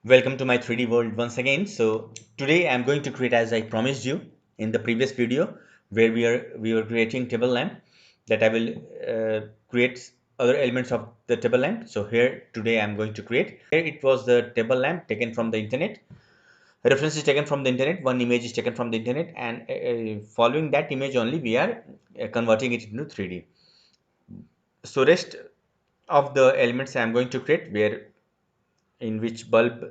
Welcome to my 3D world once again. So today I'm going to create, as I promised you in the previous video, where we were creating table lamp, that I will create other elements of the table lamp. So here today I'm going to create. Here it was the table lamp taken from the internet. Reference is taken from the internet. One image is taken from the internet, and following that image only we are converting it into 3D. So rest of the elements I'm going to create, where in which bulb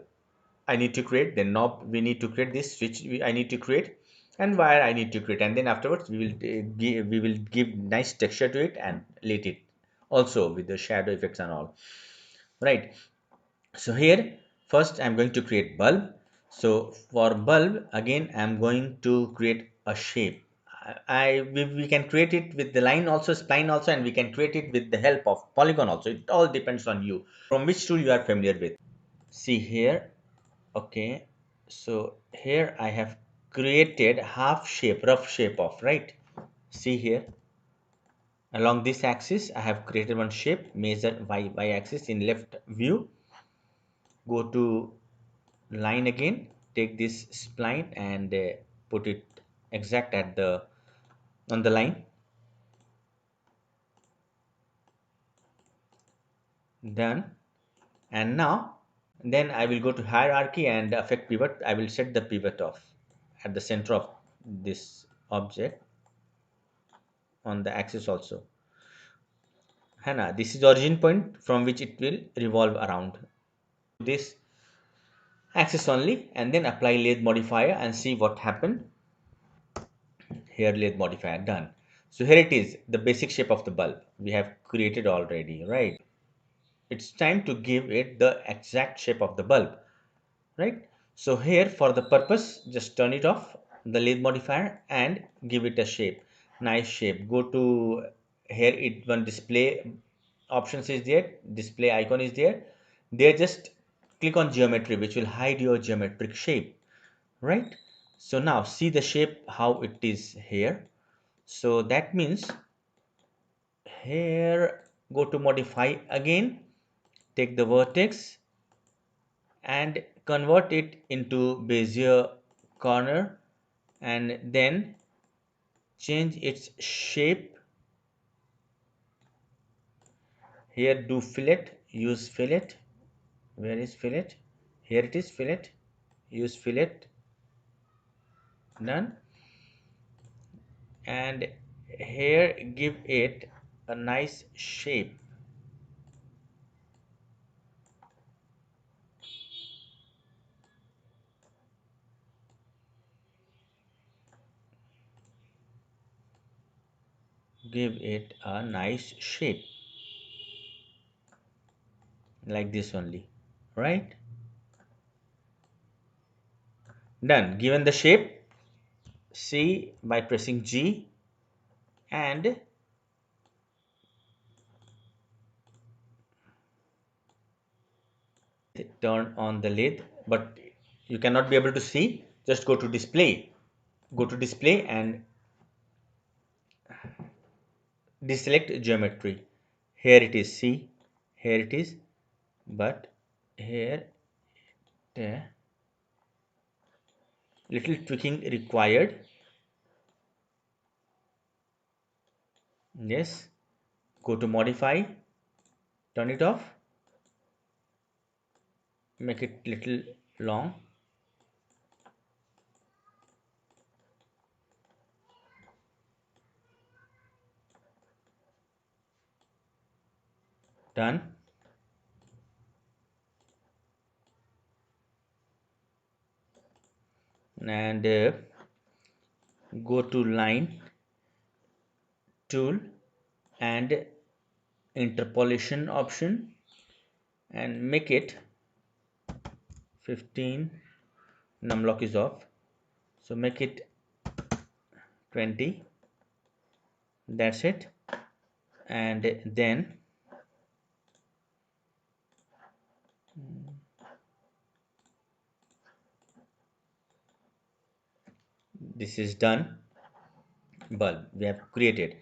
I need to create, then knob we need to create, this switch I need to create, and wire I need to create, and then afterwards we will give nice texture to it and lit it also with the shadow effects and all, right? So here first I'm going to create bulb. So for bulb again I'm going to create a shape. We can create it with the line also, spline also, and we can create it with the help of polygon also. It all depends on you, from which tool you are familiar with. See here. Okay, so here I have created half shape, rough shape of, right? See here, along this axis I have created one shape, measure y axis in left view. Go to line again, take this spline and put it exact at the on the line. Done. And now then I will go to hierarchy and affect pivot. I will set the pivot off at the center of this object on the axis also. Hannah, this is the origin point from which it will revolve around this axis only, and then apply lathe modifier and see what happened. Here lathe modifier done. So here it is, the basic shape of the bulb we have created already, right? It's time to give it the exact shape of the bulb, right? So here for the purpose, just turn it off, the lathe modifier, and give it a shape, nice shape. Go to here, it one display options is there, display icon is there. There just click on geometry, which will hide your geometric shape, right? So now see the shape how it is here. So that means here go to modify again, take the vertex and convert it into Bezier corner, and then change its shape. Here do fillet, use fillet. Where is fillet? Here it is, fillet. Use fillet. Done. And here give it a nice shape. Give it a nice shape like this only, right? Done. Given the shape, see by pressing G and turn on the lathe, but you cannot be able to see. Just go to display, and deselect geometry. Here it is, see, here it is, but here the little tweaking required. Yes, go to modify, turn it off, make it little long. Done. And go to line tool and interpolation option and make it 15. Numlock is off, so make it 20. That's it. And then this is done. Bulb we have created.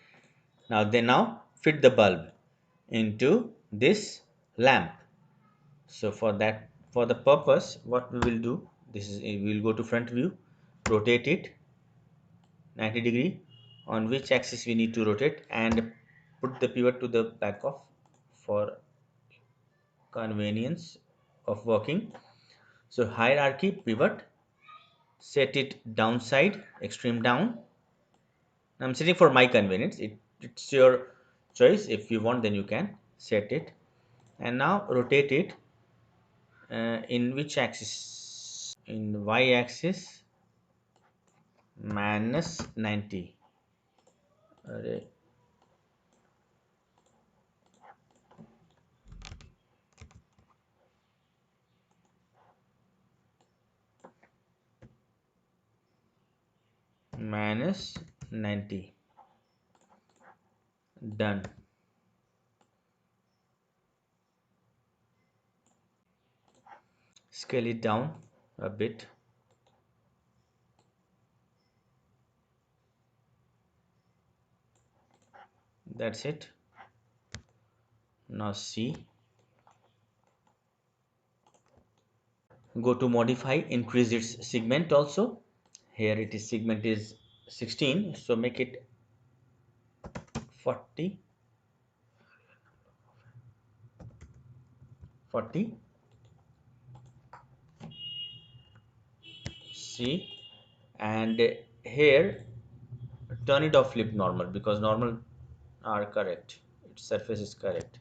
Now fit the bulb into this lamp. So for that For the purpose, what we will do, this is, we will go to front view, rotate it 90 degree. On which axis we need to rotate, and put the pivot to the back of, for convenience of working. So hierarchy pivot, set it downside, extreme down. I'm setting for my convenience. It's your choice. If you want, then you can set it. And now rotate it in which axis? In y axis, minus 90. Array. Minus 90. Done. Scale it down a bit. That's it. Now see, go to modify, increase its segment also. Here it is, segment is 16, so make it 40. 40. See, and here turn it off, flip normal, because normal are correct, its surface is correct.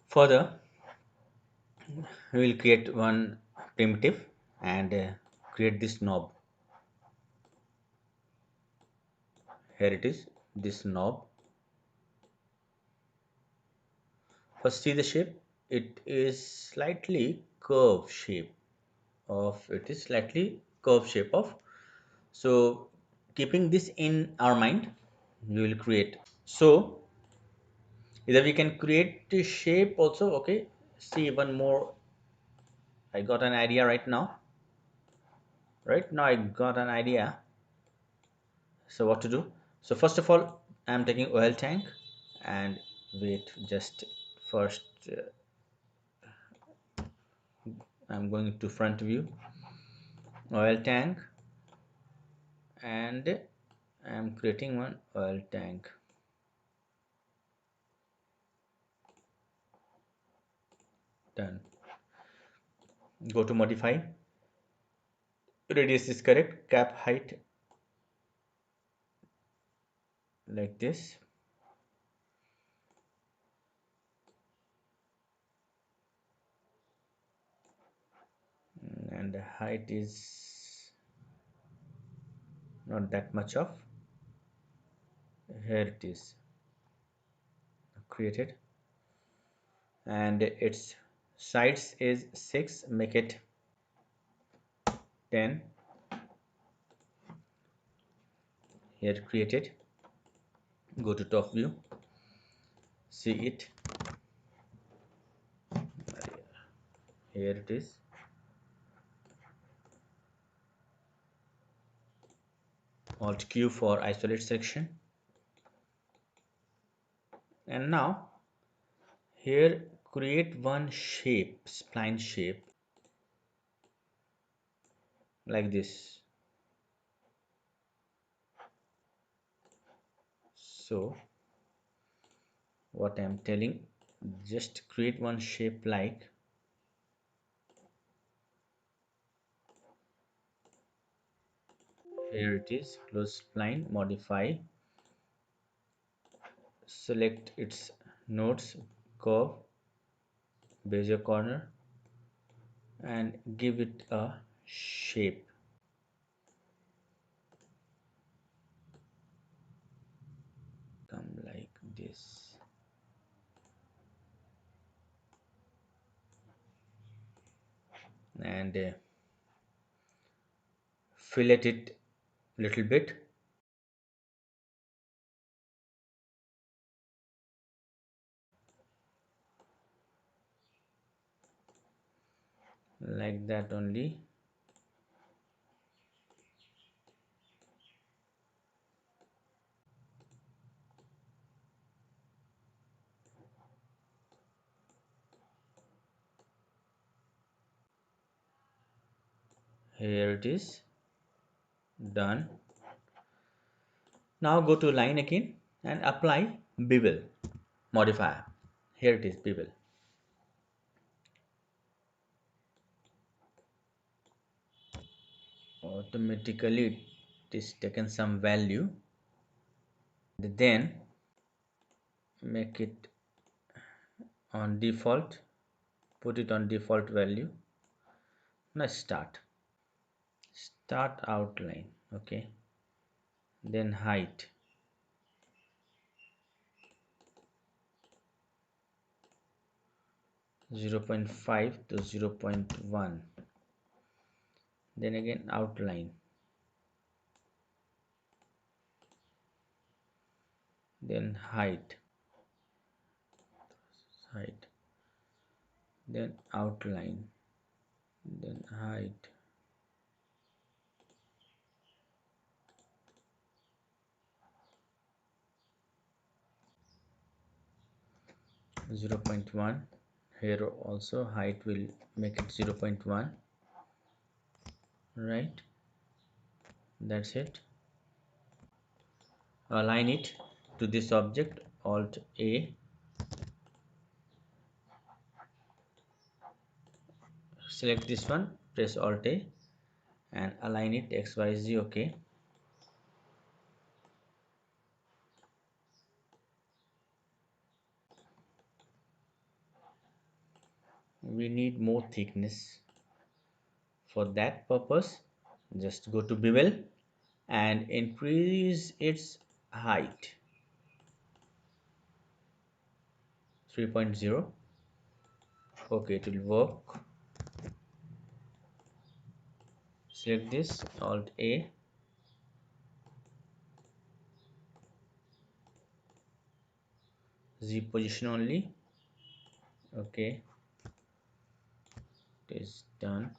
Further, we will create one primitive and create this knob. Here it is, this knob. First, see the shape. It is slightly curved shape of, it is slightly curved shape of. So keeping this in our mind, we will create. So either we can create the shape also. Okay, see one more. I got an idea right now. Right now I got an idea. So what to do? So first of all, I'm taking oil tank, and wait, just first I'm going to front view, oil tank, and I'm creating one oil tank. Done. Go to modify, radius is correct, cap height like this, and the height is not that much of, here it is created, and its sides is 6, make it 10. Here created. Go to top view, see it, here it is. Alt Q for isolate section. And now here create one shape, spline shape like this. So what I'm telling, just create one shape like, here it is, close spline, modify, select its nodes, curve, bezier corner, and give it a shape. Come like this. And fillet it little bit. Like that only. Here it is. Done. Now go to line again and apply bevel modifier. Here it is, bevel. Automatically it is taken some value, then make it on default, put it on default value. Now start outline. Okay, then height, 0.5 to 0.1, then again outline, then height, then outline, then height, 0.1. Here also height will make it 0.1. Right, that's it. Align it to this object, Alt A, select this one, press Alt A and align it XYZ. Okay, we need more thickness. For that purpose, just go to bevel and increase its height 3.0. Okay, it will work. Select this, Alt A, Z position only. Okay, it is done.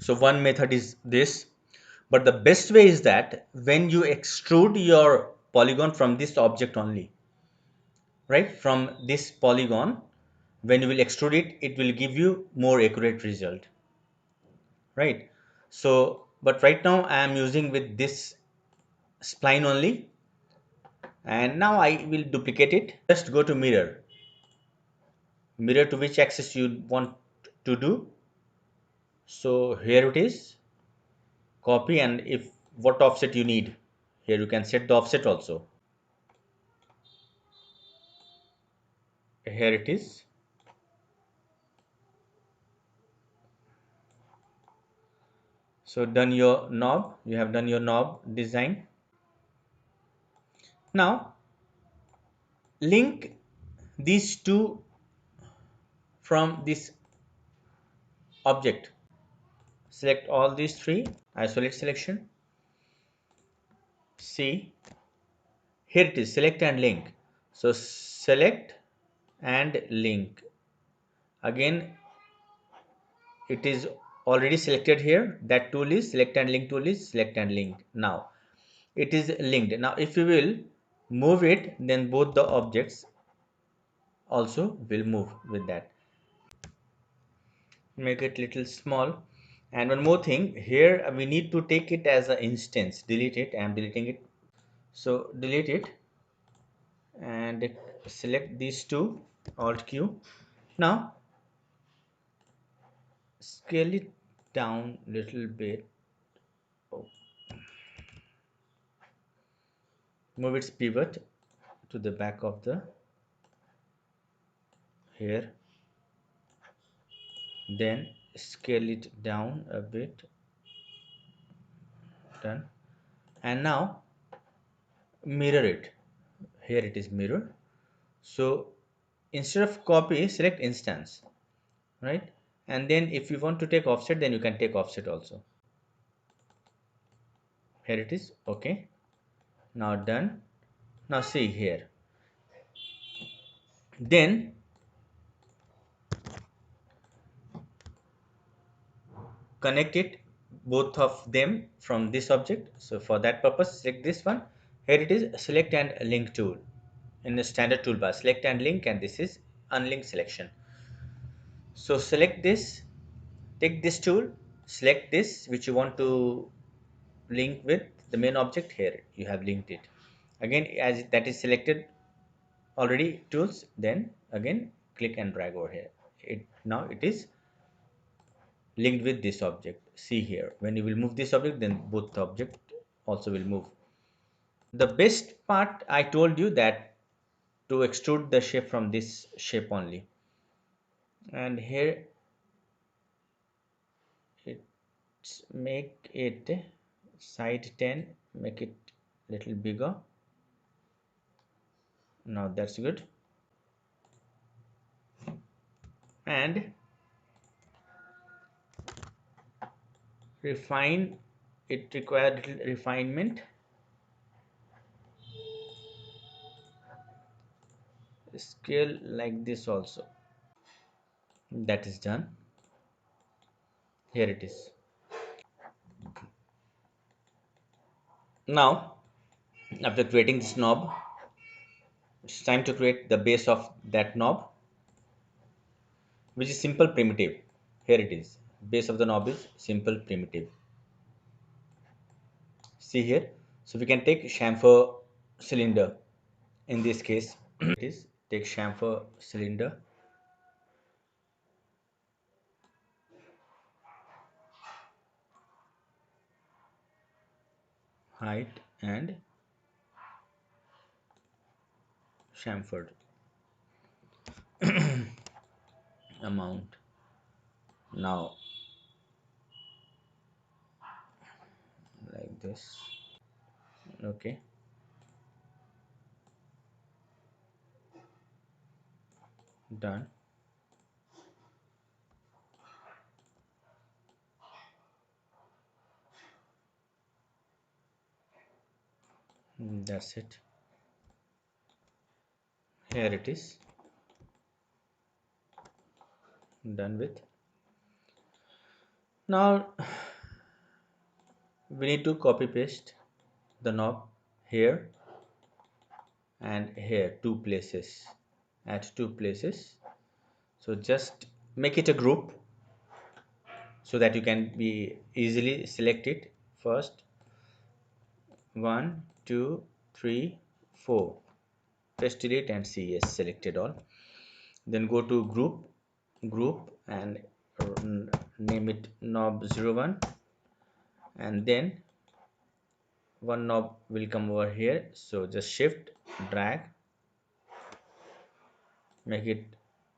So one method is this, but the best way is that when you extrude your polygon from this object only, right, from this polygon, when you will extrude it, it will give you more accurate result, right? So but right now I am using with this spline only, and now I will duplicate it. Just go to mirror to which axis you want to do. So here it is, copy, and if what offset you need, here you can set the offset also. Here it is. So done your knob, you have done your knob design. Now link these two from this object. Select all these three, isolate selection. See, here it is, select and link. So select and link. Again, it is already selected here. That tool is select and link tool is select and link. Now it is linked. Now if you will move it, then both the objects also will move with that. Make it little small. And one more thing, here we need to take it as an instance. Delete it. I am deleting it. So delete it and select these two, Alt Q. Now scale it down little bit. Oh. Move its pivot to the back of the here, then scale it down a bit. Done. And now mirror it. Here it is mirror. So instead of copy, select instance, right? And then if you want to take offset, then you can take offset also. Here it is. Okay, now done. Now see here, then connect it both of them from this object. So for that purpose, select this one. Here it is, select and link tool in the standard toolbar, select and link, and this is unlink selection. So select this, take this tool, select this which you want to link with the main object. Here you have linked it. Again, as that is selected already tools, then again click and drag over here. Now it is linked with this object. See here, when you will move this object, then both the object also will move. The best part, I told you that to extrude the shape from this shape only, and here it's make it side 10, make it little bigger. Now that's good. And refine, it requires little refinement. Scale like this also. That is done. Here it is. Now after creating this knob, it's time to create the base of that knob, which is simple primitive. Here it is. Base of the knob is simple primitive. See here. So we can take chamfer cylinder in this case. It is take chamfer cylinder, height and chamfered amount. Now like this. Okay. Done. That's it. Here it is. Done with. Now we need to copy paste the knob here and here, two places, at two places. So just make it a group so that you can be easily select it. First, 1 2 3 4, press delete and see, yes, selected all. Then go to group and name it knob 01, and then one knob will come over here. So just shift, drag, make it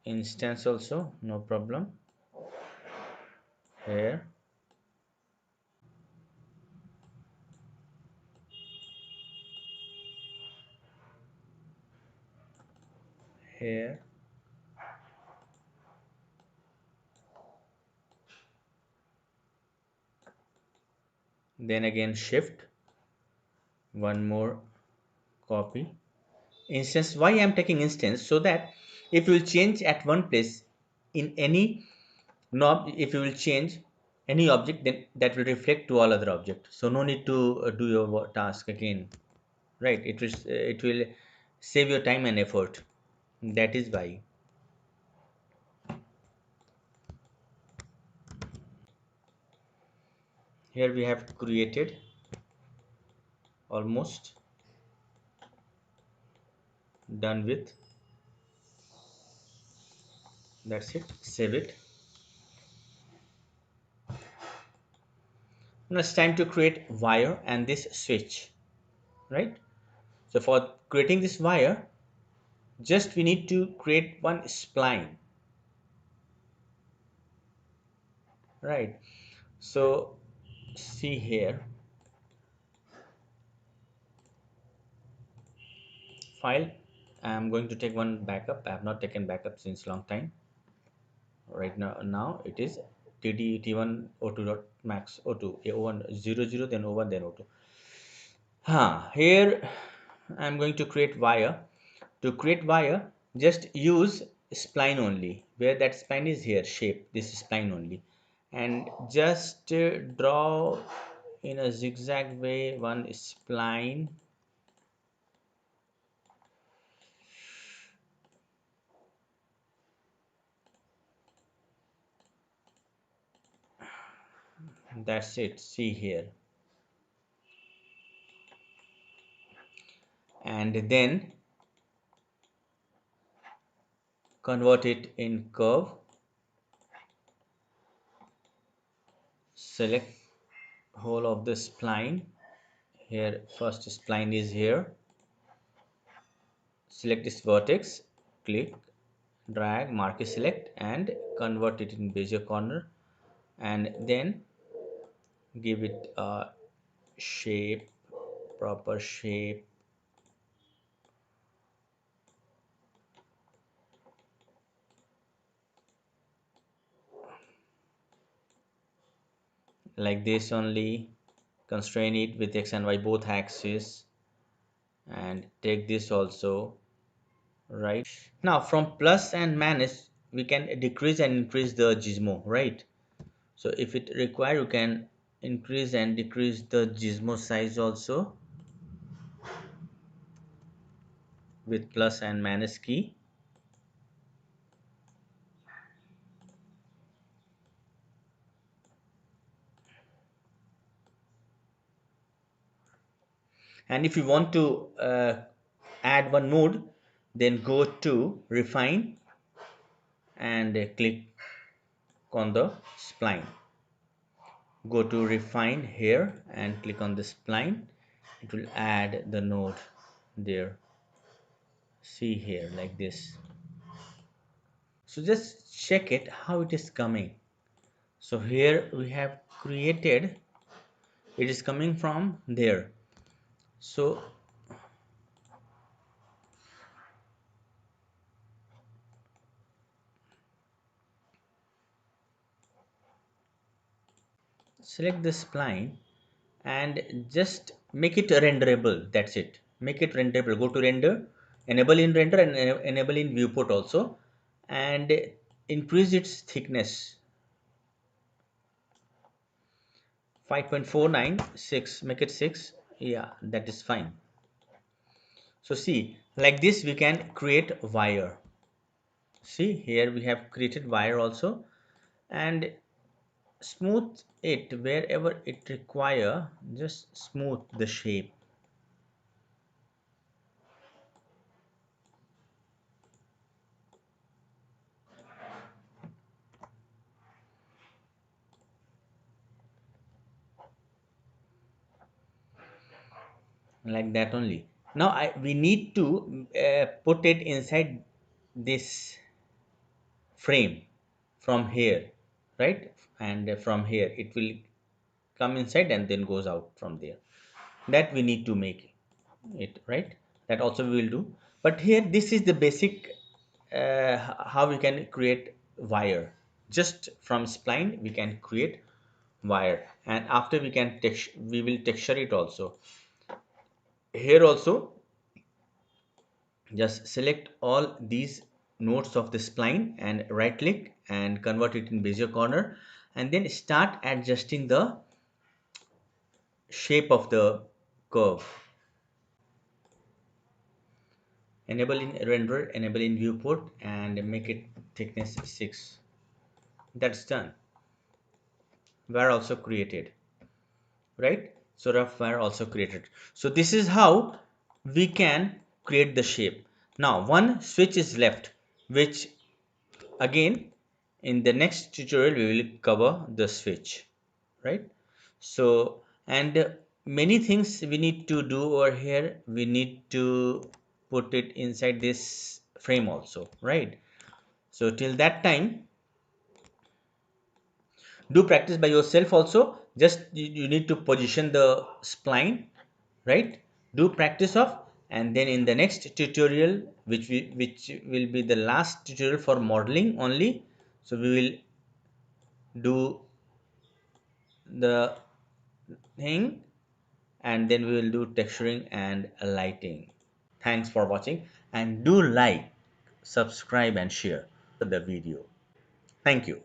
instance also, no problem. Here, here, then again shift, one more copy, instance. Why I am taking instance? So that if you will change at one place in any knob, if you will change any object, then that will reflect to all other objects. So no need to do your task again, right? It will save your time and effort. That is why. Here we have created almost. Done with. That's it. Save it. Now it's time to create wire and this switch, right? So for creating this wire, just we need to create one spline, right? So see here, file. I'm going to take one backup. I have not taken backup since long time. Right now it is td t1 o2 dot max o2 a01 00, then o1, then o2. Here I'm going to create wire. To create wire, just use spline only. Where that spline is, here shape, this spline only, and just draw in a zigzag way one spline. That's it, see here. And then convert it in curve. Select whole of the spline. Here first spline is here. Select this vertex, click, drag, marquee select, and convert it in bezier corner, and then give it a shape, proper shape, like this only. Constrain it with x and y both axes, and take this also, right? Now from plus and minus we can decrease and increase the gizmo, right? So if it require, you can increase and decrease the gizmo size also with plus and minus key. And if you want to add one node, then go to refine and click on the spline. Go to refine here and click on the spline. It will add the node there, see here, like this. So just check it how it is coming. So here we have created, it is coming from there. So select the spline and just make it renderable. That's it, make it renderable. Go to render, enable in render, and enable in viewport also, and increase its thickness 5.496, make it 6. Yeah, that is fine. So see, like this we can create wire. See here we have created wire also, and smooth it wherever it require. Just smooth the shape like that only. Now we need to put it inside this frame from here, right? And from here it will come inside and then goes out from there. That we need to make it, right? That also we will do. But here this is the basic how we can create wire. Just from spline we can create wire, and after we can we will texture it also. Here also just select all these nodes of the spline and right click and convert it in bezier corner, and then start adjusting the shape of the curve. Enable in render, enable in viewport, and make it thickness 6. That's done. Wire also created, right? So rough wire also created. So this is how we can create the shape. Now one switch is left, which again in the next tutorial we will cover the switch, right? So and many things we need to do over here. We need to put it inside this frame also, right? So till that time, do practice by yourself also. Just you need to position the spline, right? Do practice of, and then in the next tutorial, which will be the last tutorial for modeling only, so we will do the thing, and then we will do texturing and lighting. Thanks for watching, and do like, subscribe, and share the video. Thank you.